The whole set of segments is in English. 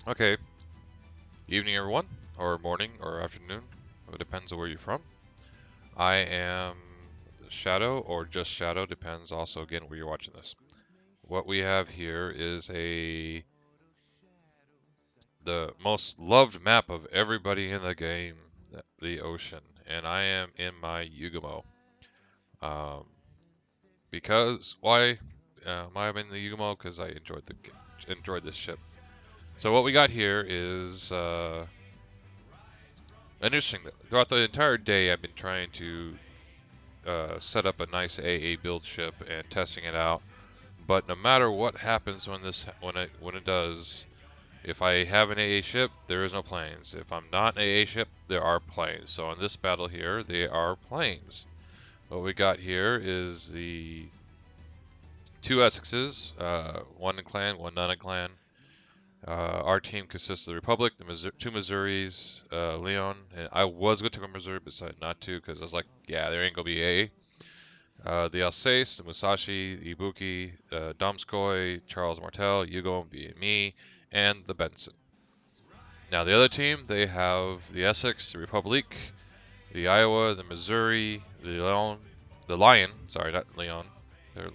Okay, evening everyone, or morning, or afternoon. It depends on where you're from. I am Shadow, or just Shadow, depends also again where you're watching this. What we have here is the most loved map of everybody in the game, the ocean, and I am in my Yugumo. Um, because why am I in the Yugumo? Because I enjoyed this ship. So what we got here is interesting. Throughout the entire day, I've been trying to set up a nice AA build ship and testing it out. But no matter what happens when it does, if I have an AA ship, there is no planes. If I'm not an AA ship, there are planes. So in this battle here, they are planes. What we got here is the two Essexes, one in clan, one not in clan. Our team consists of the Republic, two Missouris, Leon, and I was going to go Missouri, but decided not to because I was like, yeah, there ain't gonna be AA. The Alsace, the Musashi, the Ibuki, Domskoy, Charles Martel, Yugo, being me, and the Benson. Now the other team, they have the Essex, the Republique, the Iowa, the Missouri, the Lion. Sorry, not Leon. They're,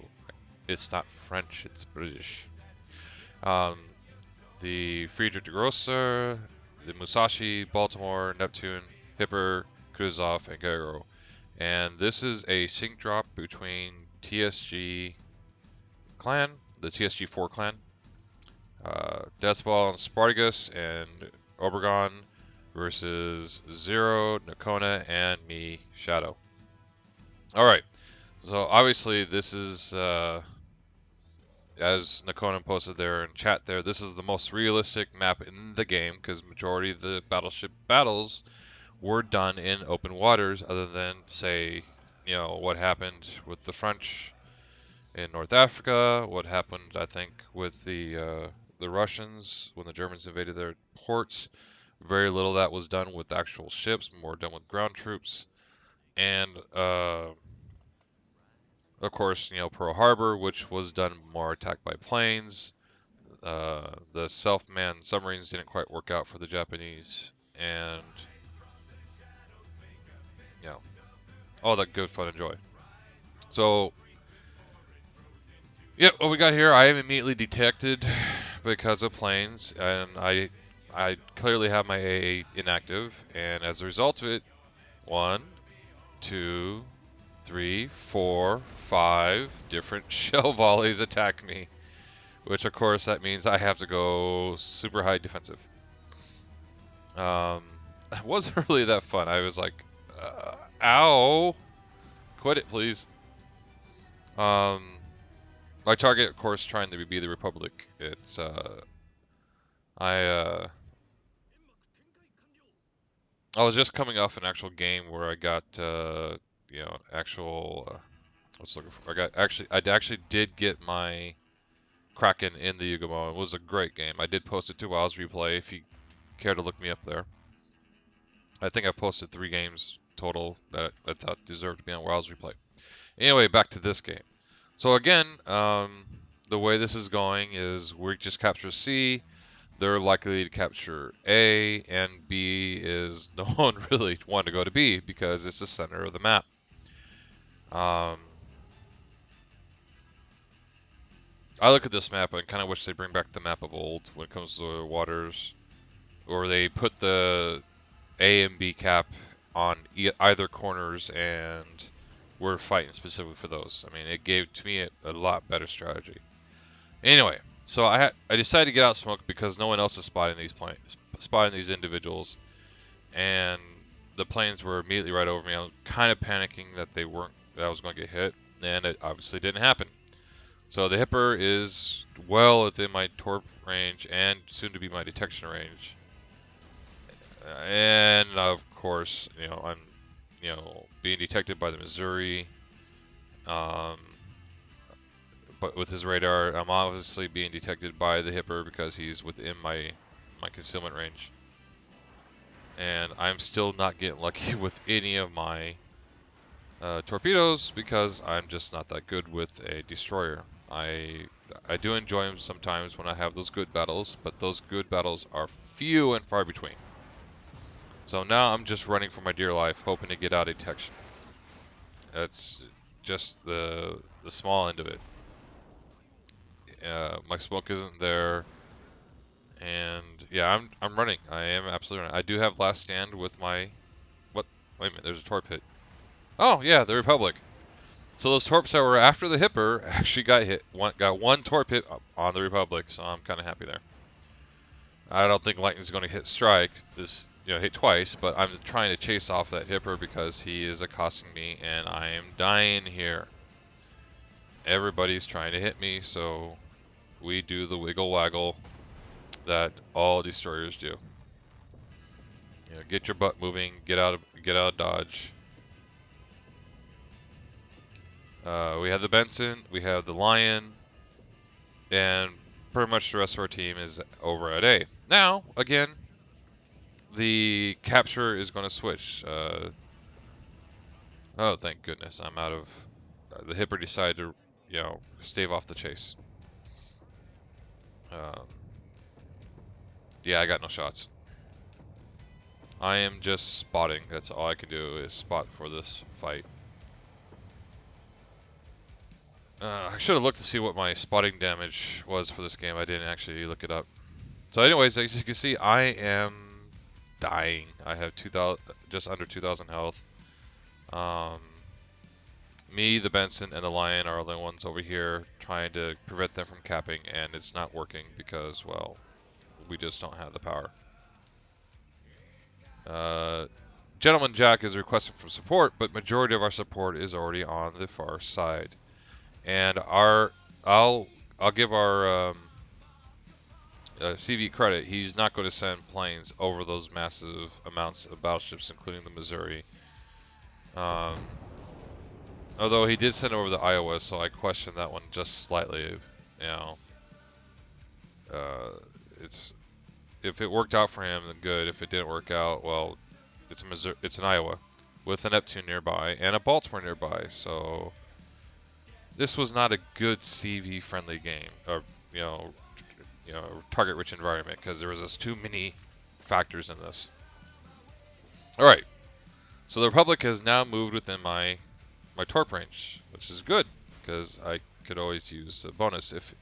it's not French, it's British. Um, the Friedrich de Grosser, the Musashi, Baltimore, Neptune, Hipper, Kutuzov, and Guerrero. And this is a sync drop between TSG clan, the TSG4 clan, Deathball and Spartacus and Obregon versus Zero, Nakona, and me, Shadow. Alright, so obviously this is, as Nakona posted there in chat there, this is the most realistic map in the game because majority of the battleship battles were done in open waters other than, say, what happened with the French in North Africa, what happened, I think, with the Russians when the Germans invaded their ports. Very little that was done with actual ships, more done with ground troops, and of course, Pearl Harbor, which was done more attacked by planes. The self-manned submarines didn't quite work out for the Japanese, and you know, all that good fun and joy. So, yeah, what we got here, I am immediately detected because of planes, and I clearly have my AA inactive, and as a result of it, one, two, three, four, five different shell volleys attack me, which of course that means I have to go super high defensive. It wasn't really that fun. I was like, ow, quit it, please. Um, my target, of course, trying to be the Republic. It's I I was just coming off an actual game where I got actual what's looking for. I actually did get my Kraken in the Yugomo. It was a great game. I did post it to WoW's replay if you care to look me up there. I think I posted 3 games total that I thought deserved to be on WoW's replay. Anyway, back to this game. So again, the way this is going is we just capture C. They're likely to capture A, and B is no one really wanted to go to B because it's the center of the map. Um, I look at this map and kind of wish they bring back the map of old when it comes to the waters, or they put the A and B cap on either corners, and we're fighting specifically for those. I mean, it gave to me a lot better strategy. Anyway, so I decided to get out smoke because no one else is spotting these individuals, and the planes were immediately right over me. I was kind of panicking that I was going to get hit, and it obviously didn't happen. So the Hipper is well within my torp range and soon to be my detection range. And of course, I'm being detected by the Missouri. Um, but with his radar, I'm obviously being detected by the Hipper because he's within my concealment range. And I'm still not getting lucky with any of my torpedoes because I'm just not that good with a destroyer. I I do enjoy them sometimes when I have those good battles, but those good battles are few and far between. So now I'm just running for my dear life, hoping to get out a detection. That's just the small end of it. My smoke isn't there, and yeah, I'm running. I am absolutely running. I do have last stand with my what? Wait a minute, there's a torp hit. Oh yeah, the Republic. So those torps that were after the Hipper actually got hit. Got one torp hit on the Republic, so I'm kind of happy there. I don't think Lightning's going to hit strike hit twice, but I'm trying to chase off that Hipper because he is accosting me, and I am dying here. Everybody's trying to hit me, so we do the wiggle waggle that all destroyers do. Get your butt moving, get out of dodge. We have the Benson, we have the Lion, and pretty much the rest of our team is over at A. Now, again, the capture is going to switch. Oh, thank goodness, I'm out of... the Hipper decided to, stave off the chase. Yeah, I got no shots. I am just spotting. That's all I can do is spot for this fight. I should have looked to see what my spotting damage was for this game. I didn't actually look it up. So anyways, as you can see, I am dying. I have just under 2,000 health. Me, the Benson, and the Lion are the ones over here trying to prevent them from capping, and it's not working because, well, we just don't have the power. Gentleman Jack is requesting for support, but majority of our support is already on the far side. And I'll give our CV credit. He's not going to send planes over those massive amounts of battleships, including the Missouri. Although he did send over the Iowa, so I question that one just slightly. If it worked out for him, then good. If it didn't work out, well, it's an Iowa with a Neptune nearby and a Baltimore nearby. So this was not a good CV-friendly game, or target-rich environment, because there was just too many factors in this. All right, so the Republic has now moved within my torp range, which is good because I could always use a bonus if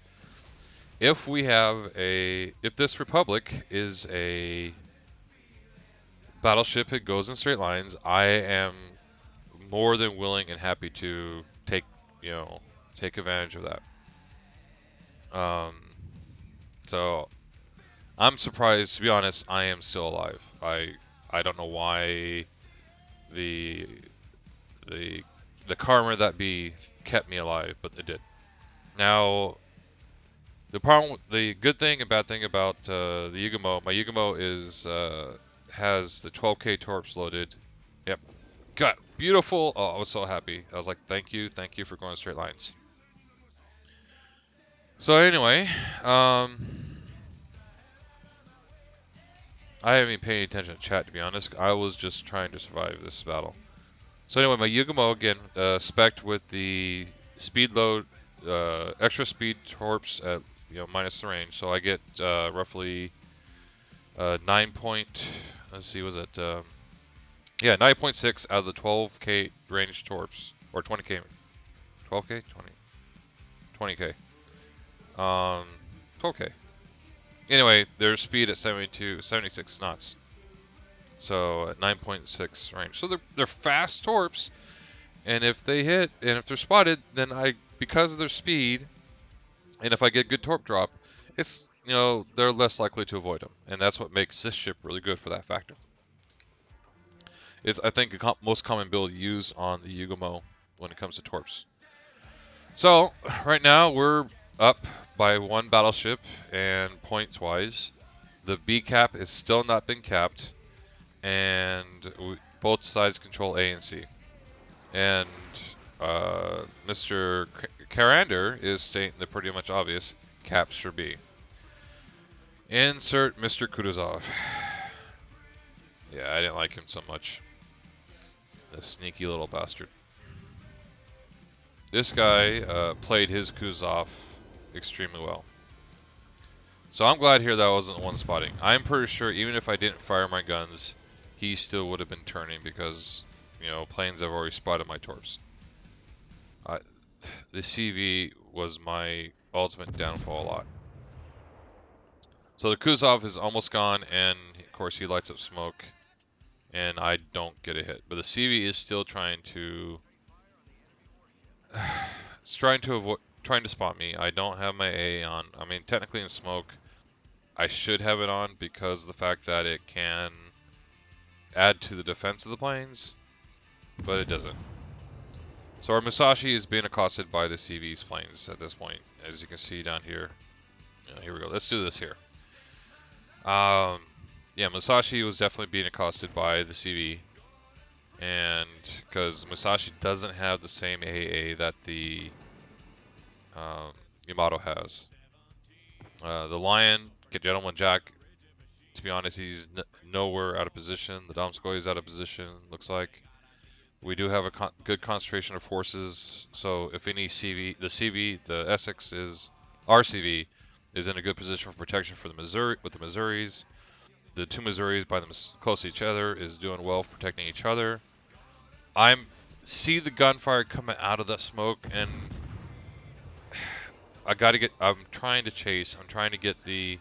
this Republic is a battleship that goes in straight lines. I am more than willing and happy to take advantage of that. So I'm surprised, to be honest. I am still alive. I don't know why the karma that be kept me alive, but it did. Now, the good thing and bad thing about the Yugumo, my Yugumo has the 12K torps loaded. Yep, got beautiful. Oh, I was so happy. I was like, thank you for going straight lines. So anyway, I haven't been paying attention to chat, to be honest. I was just trying to survive this battle. So anyway, my Yugumo again, spec'd with the speed load, extra speed torps at minus the range. So I get roughly 9 point. Let's see, was it? 9.6 out of the 12K range torps, or 20K, 12K, 20K, 12K. Anyway, their speed at 76 knots. So at 9.6 range. So they're fast torps, and if they hit and if they're spotted, then because of their speed, and if I get good torp drop, it's they're less likely to avoid them, and that's what makes this ship really good for that factor. It's, I think, the most common build used on the Yugumo when it comes to torps. So right now we're up by one battleship, and points wise, the B cap has still not been capped. And both sides control A and C. And Mr. Carander is stating the pretty much obvious, capture B. Insert Mr. Kutuzov. Yeah, I didn't like him so much. The sneaky little bastard. This guy played his Kutuzov extremely well. So I'm glad here that wasn't one spotting. I'm pretty sure even if I didn't fire my guns, he still would have been turning because, you know, planes have already spotted my torps. The CV was my ultimate downfall a lot. So the Kuzov is almost gone, and of course he lights up smoke, and I don't get a hit. But the CV is still trying to, trying to spot me. I don't have my A on. I mean, technically in smoke, I should have it on because of the fact that it can add to the defense of the planes, but it doesn't. So our Musashi is being accosted by the CV's planes at this point, as you can see down here. Here we go. Let's do this here. Yeah, Musashi was definitely being accosted by the CV, and because Musashi doesn't have the same AA that the Yamato has. The Lion, Gentleman Jack, to be honest, he's nowhere out of position. The Domskoy is out of position, looks like. We do have a good concentration of forces, so if any CV, the Essex is, RCV, is in a good position for protection for the Missouri, with the Missouris. The two Missouris by them close to each other is doing well for protecting each other. See the gunfire coming out of that smoke, and I'm trying to chase. I'm trying to get the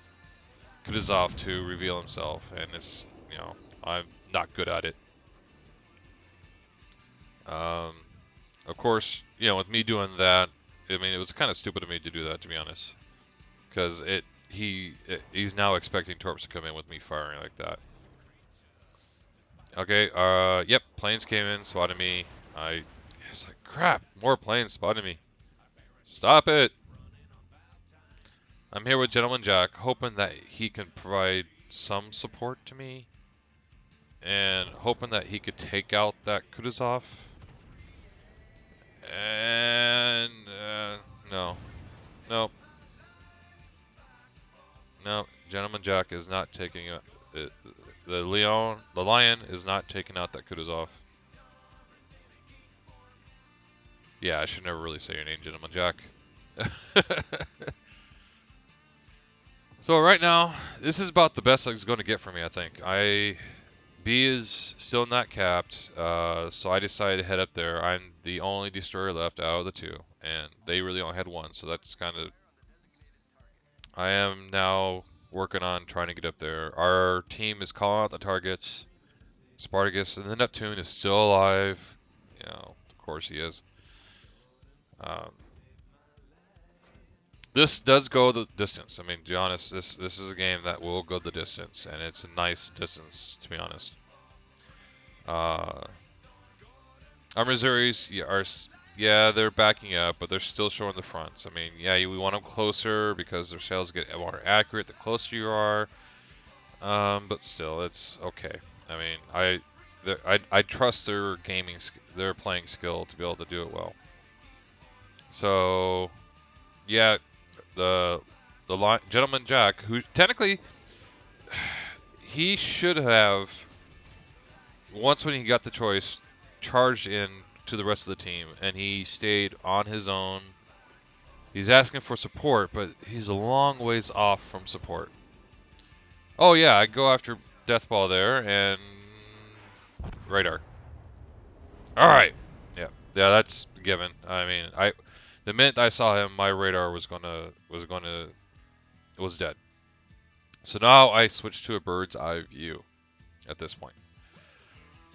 Kutuzov to reveal himself, and it's, you know, I'm not good at it. Of course, you know, with me doing that, I mean, it was kind of stupid of me to do that, to be honest, because he's now expecting torps to come in with me firing like that. Okay, yep, planes came in, spotted me. It's like, crap, more planes spotted me. Stop it! I'm here with Gentleman Jack, hoping that he can provide some support to me, and hoping that he could take out that Kutuzov. And, no. Nope. No, Gentleman Jack is not taking it. The Lion is not taking out that Kutuzov. Yeah, I should never really say your name, Gentleman Jack. So right now, this is about the best it's going to get for me, I think. B is still not capped, so I decided to head up there. I'm the only destroyer left out of the two, and they really only had one, so that's kind of... I am now working on trying to get up there. Our team is calling out the targets. Spartacus and the Neptune is still alive. You know, of course he is. This does go the distance. I mean, to be honest, this is a game that will go the distance, and it's a nice distance, to be honest. Our Missouris yeah, they're backing up, but they're still showing the fronts. I mean, yeah, we want them closer because their shells get more accurate the closer you are. But still, it's okay. I mean, I trust their their playing skill to be able to do it well. So, yeah, the Gentleman Jack, who technically he should have, once when he got the choice, charged in to the rest of the team, and he stayed on his own. He's asking for support, but he's a long ways off from support. Oh yeah, I go after Deathball there, and radar. All right, yeah, that's given. I mean, the minute I saw him, my radar was dead. So now I switch to a bird's eye view at this point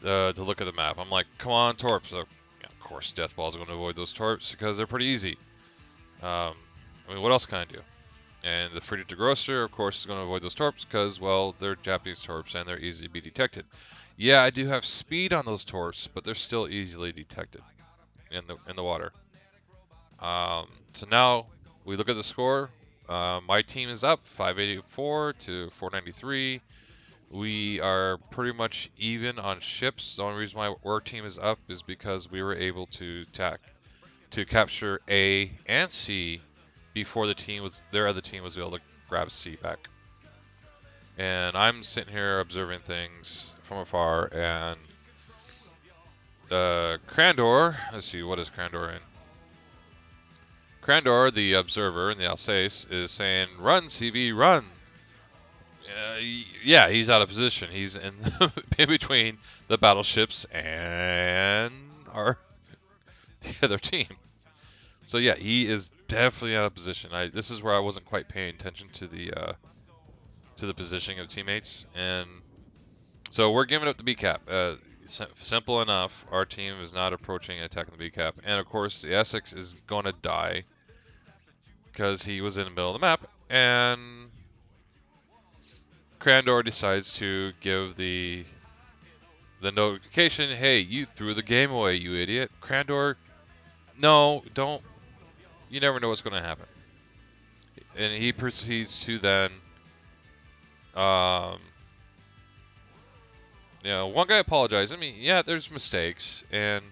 to look at the map. I'm like, come on, torps. So, yeah, of course, Deathball's going to avoid those torps because they're pretty easy. I mean, what else can I do? And the Frigate Grosser, of course, is going to avoid those torps because, well, they're Japanese torps and they're easy to be detected. Yeah, I do have speed on those torps, but they're still easily detected in the water. So now we look at the score. My team is up 584 to 493. We are pretty much even on ships. The only reason why our team is up is because we were able to capture A and C before their other team was able to grab C back. And I'm sitting here observing things from afar, and Crandor, let's see, what is Crandor in? Crandor, the observer in the Alsace, is saying, "Run, CV, run." Yeah, he's out of position. He's in between the battleships and the other team. So yeah, he is definitely out of position. This is where I wasn't quite paying attention to the positioning of teammates, and so we're giving up the B cap. Simple enough. Our team is not approaching and attacking the B cap, and of course the Essex is going to die because he was in the middle of the map, and Crandor decides to give the notification, "Hey, you threw the game away, you idiot." Crandor, no, don't. You never know what's going to happen. And he proceeds to then, um, one guy apologized. I mean, yeah, there's mistakes, and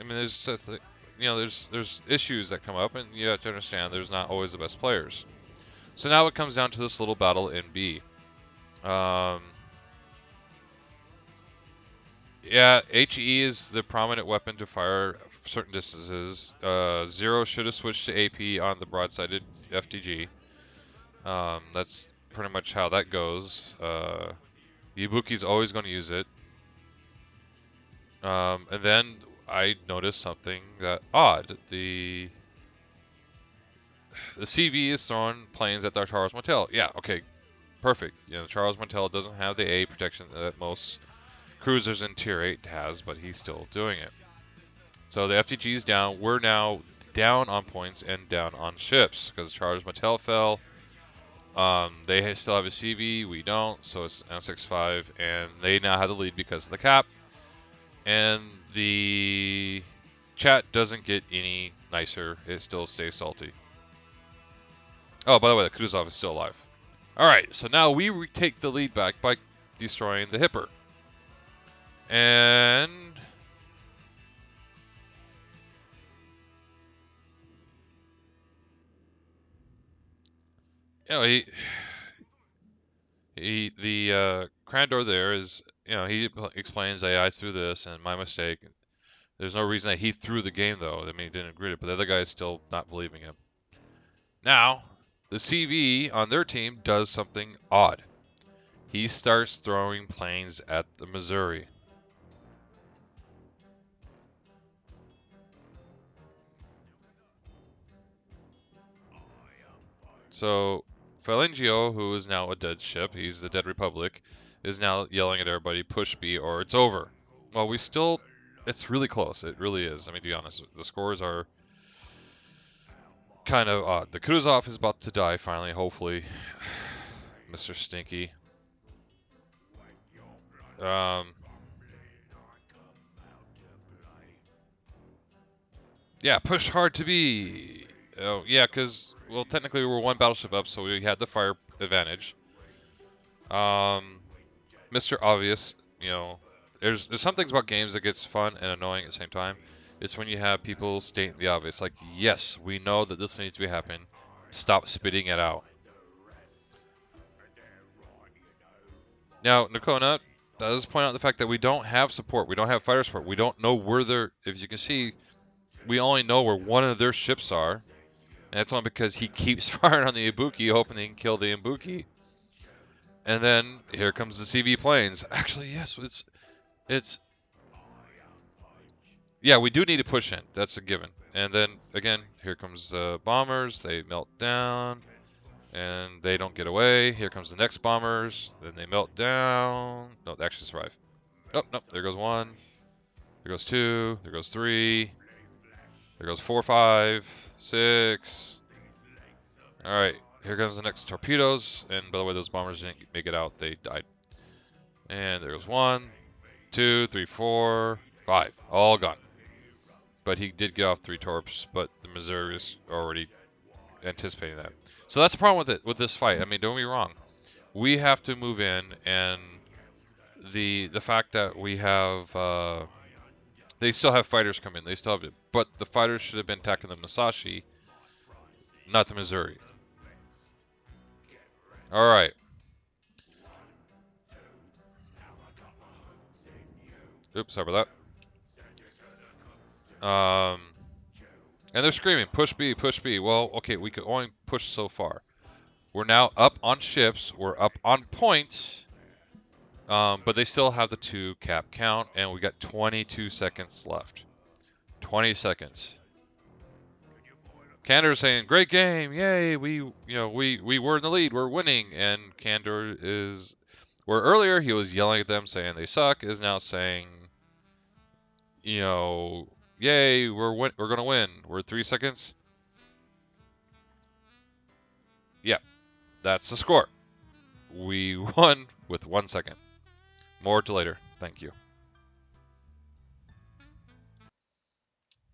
I mean, there's issues that come up, and you have to understand there's not always the best players. So now it comes down to this little battle in B. Yeah, HE is the prominent weapon to fire certain distances. Zero should have switched to AP on the broadsided FTG. That's pretty much how that goes. The Ibuki's always going to use it. And then I noticed something that odd. The CV is throwing planes at the Charles Martel. Yeah, okay, perfect. The Charles Martel doesn't have the A protection that most cruisers in Tier 8 has, but he's still doing it. So the FTG is down. We're now down on points and down on ships because Charles Martel fell. They still have a CV. We don't. So it's now 6-5, and they now have the lead because of the cap. And the chat doesn't get any nicer. It still stays salty. Oh, by the way, the Kutuzov is still alive. All right, so now we take the lead back by destroying the Hipper. And the Crandor there is, he explains, "Hey, I threw this and my mistake." There's no reason that he threw the game though. I mean, he didn't agree to it, but the other guy is still not believing him. Now, the CV on their team does something odd. He starts throwing planes at the Missouri. So, Phalangio, who is now a dead ship, he's the Dead Republic, is now yelling at everybody, "Push B or it's over." Well, it's really close. It really is. I mean, to be honest, the scores are kind of odd. The Kutuzov is about to die finally, hopefully. Mr. Stinky. Yeah, push hard to be. Oh, yeah, because, well, technically we were one battleship up, so we had the fire advantage. Mr. Obvious, there's some things about games that gets fun and annoying at the same time. It's when you have people stating the obvious, like, yes, we know that this needs to be happening. Stop spitting it out. Now, Nakona does point out the fact that we don't have support. We don't have fighter support. We don't know where they're. If you can see, we only know where one of their ships are. And that's only because he keeps firing on the Ibuki, hoping he can kill the Ibuki. And then here comes the CV planes. Actually, yes, it's. Yeah, we do need to push in. That's a given. And then again, here comes the bombers. They melt down, and they don't get away. Here comes the next bombers. Then they melt down. No, they actually survive. Oh, no, there goes one. There goes two. There goes three. There goes 4, 5, 6. All right, here comes the next torpedoes. And by the way, those bombers didn't make it out. They died. And there goes 1, 2, 3, 4, 5. All gone. But he did get off 3 torps, but the Missouri is already anticipating that. So that's the problem with this fight. I mean, don't be wrong. We have to move in, and the fact that we have they still have fighters come in. They still have it, but the fighters should have been attacking the Musashi, not the Missouri. All right. Oops, sorry about that. And they're screaming, push B, push B. Well, okay, we could only push so far. We're now up on ships. We're up on points. But they still have the 2 cap count, and we got 22 seconds left. 20 seconds. Candor saying, "Great game, yay! We were in the lead. We're winning." And Candor is, where earlier he was yelling at them saying they suck, is now saying, "Yay! We're gonna win. We're 3 seconds." Yeah, that's the score. We won with 1 second. More to later. Thank you.